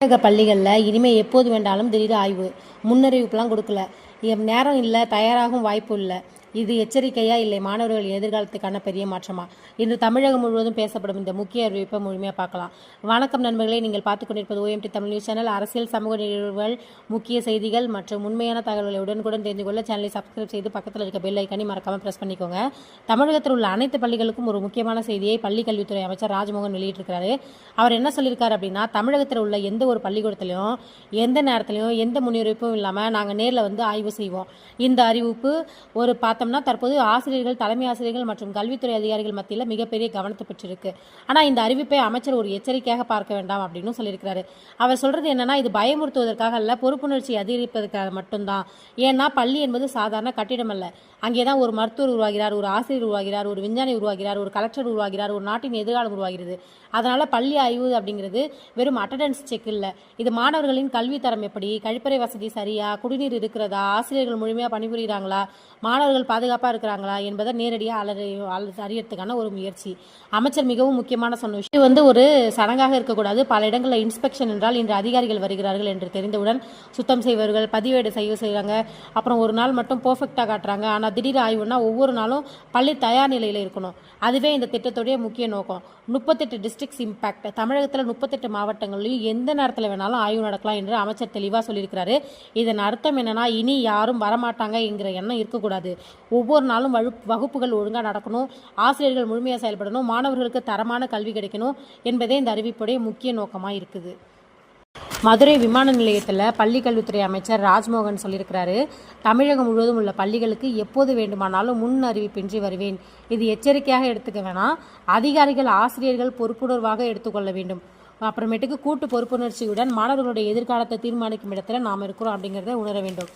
தமிழக பள்ளிகளில் இனிமேல் எப்போது வேண்டாலும் திடீர் ஆய்வு, முன்னறிவிப்புலாம் கொடுக்கல. நேரம் இல்லை, தயாராகும் வாய்ப்பு இல்லை. இது எச்சரிக்கையா இல்லை மாணவர்கள் எதிர்காலத்துக்கான பெரிய மாற்றமா? இன்று தமிழகம் முழுவதும் பேசப்படும் இந்த முக்கிய அறிவிப்பை முழுமையாக பார்க்கலாம். வணக்கம் நண்பர்களே, நீங்கள் பார்த்துக் கொண்டிருப்பது OMT தமிழ் நியூஸ் சேனல். அரசியல், சமூக நிகழ்வுகள், முக்கிய செய்திகள் மற்றும் உண்மையான தகவல்களை உடனுக்குடன் தெரிந்து கொள்ள சேனலை சப்ஸ்கிரைப் செய்து பக்கத்தில் இருக்க பெல் ஐக்கனை மறக்காமல் பிரஸ் பண்ணிக்கோங்க. தமிழகத்தில் உள்ள அனைத்து பள்ளிகளுக்கும் ஒரு முக்கியமான செய்தியை பள்ளி கல்வித்துறை அமைச்சர் ராஜ்மோகன் வெளியிட்டிருக்கிறாரு. அவர் என்ன சொல்லியிருக்காரு அப்படின்னா, தமிழகத்தில் உள்ள எந்த ஒரு பள்ளிக்கூடத்திலையும் எந்த நேரத்திலையும் எந்த முன்னறிவிப்பும் இல்லாமல் நாங்கள் நேரில் வந்து ஆய்வு செய்வோம். இந்த அறிவிப்பு ஒரு பார்த்தோம்னா தற்போது ஆசிரியர்கள், தலைமை ஆசிரியர்கள் மற்றும் கல்வித்துறை அதிகாரிகள் மத்தியில் மிகப்பெரிய கவனத்தை பெற்றிருக்கு. ஆனால் இந்த அறிவிப்பை அமைச்சர் ஒரு எச்சரிக்கையாக பார்க்க வேண்டாம் அப்படின்னு சொல்லியிருக்கிறாரு. அவர் சொல்றது என்னன்னா, இது பயமுறுத்துவதற்காக அல்ல, பொறுப்புணர்ச்சி அதிகரிப்பதற்காக மட்டும்தான். ஏன்னா பள்ளி என்பது சாதாரண கட்டிடம் அல்ல. அங்கேதான் ஒரு மருத்துவர் உருவாகிறார், ஒரு ஆசிரியர் உருவாகிறார், ஒரு விஞ்ஞானி உருவாகிறார், ஒரு கலெக்டர் உருவாகிறார், ஒரு நாட்டின் எதிர்காலம் உருவாகிறது. அதனால பள்ளி ஆய்வு அப்படிங்கிறது வெறும் அட்டண்டன்ஸ் செக் இல்லை. இது மாணவர்களின் கல்வி தரம் எப்படி, கழிப்பறை வசதி சரியா, குடிநீர் இருக்கிறதா, ஆசிரியர்கள் முழுமையாக பணிபுரிகிறாங்களா, மாணவர்கள் பாதுகாப்பாக இருக்கிறாங்களா என்பதை நேரடியாக அறியறதுக்கான ஒரு முயற்சி. அமைச்சர் மிகவும் முக்கியமான சொன்ன விஷயம், இது வந்து ஒரு சடங்காக இருக்கக்கூடாது. பல இடங்களில் இன்ஸ்பெக்ஷன் என்றால் இன்று அதிகாரிகள் வருகிறார்கள் என்று தெரிந்தவுடன் சுத்தம் செய்வார்கள், பதிவேடு செய்கிறாங்க, அப்புறம் ஒரு நாள் மட்டும் பர்ஃபெக்டாக காட்டுறாங்க. ஆனால் திடீர் ஆய்வுனா ஒவ்வொரு நாளும் பள்ளி தயார் நிலையில் இருக்கணும். அதுவே இந்த திட்டத்துடைய முக்கிய நோக்கம். 38 டிஸ்ட்ரிக்ட்ஸ் இம்பாக்ட், தமிழகத்தில் 38 மாவட்டங்களிலும் எந்த நேரத்தில் வேணாலும் ஆய்வு நடக்கலாம் என்று அமைச்சர் தெளிவாக சொல்லியிருக்கிறாரு. இதன் அர்த்தம் என்னன்னா, இனி யாரும் வரமாட்டாங்க என்கிற எண்ணம் இருக்கக்கூடாது. ஒவ்வொரு நாளும் வகுப்புகள் ஒழுங்காக நடக்கணும், ஆசிரியர்கள் முழுமையாக செயல்படணும், மாணவர்களுக்கு தரமான கல்வி கிடைக்கணும் என்பதே இந்த அறிவிப்புடைய முக்கிய நோக்கமாக இருக்குது. மதுரை விமான நிலையத்தில் பள்ளி கல்வித்துறை அமைச்சர் ராஜ்மோகன் சொல்லியிருக்கிறாரு, தமிழகம் முழுவதும் உள்ள பள்ளிகளுக்கு எப்போது வேண்டுமானாலும் முன் அறிவிப்பின்றி வருவேன். இது எச்சரிக்கையாக எடுத்துக்க வேணாம், அதிகாரிகள், ஆசிரியர்கள் பொறுப்புணர்வாக எடுத்துக்கொள்ள வேண்டும். அப்புறமேட்டுக்கு கூட்டு பொறுப்புணர்ச்சியுடன் மாணவர்களுடைய எதிர்காலத்தை தீர்மானிக்கும் இடத்துல நாம் இருக்கிறோம் அப்படிங்கிறத உணர வேண்டும்.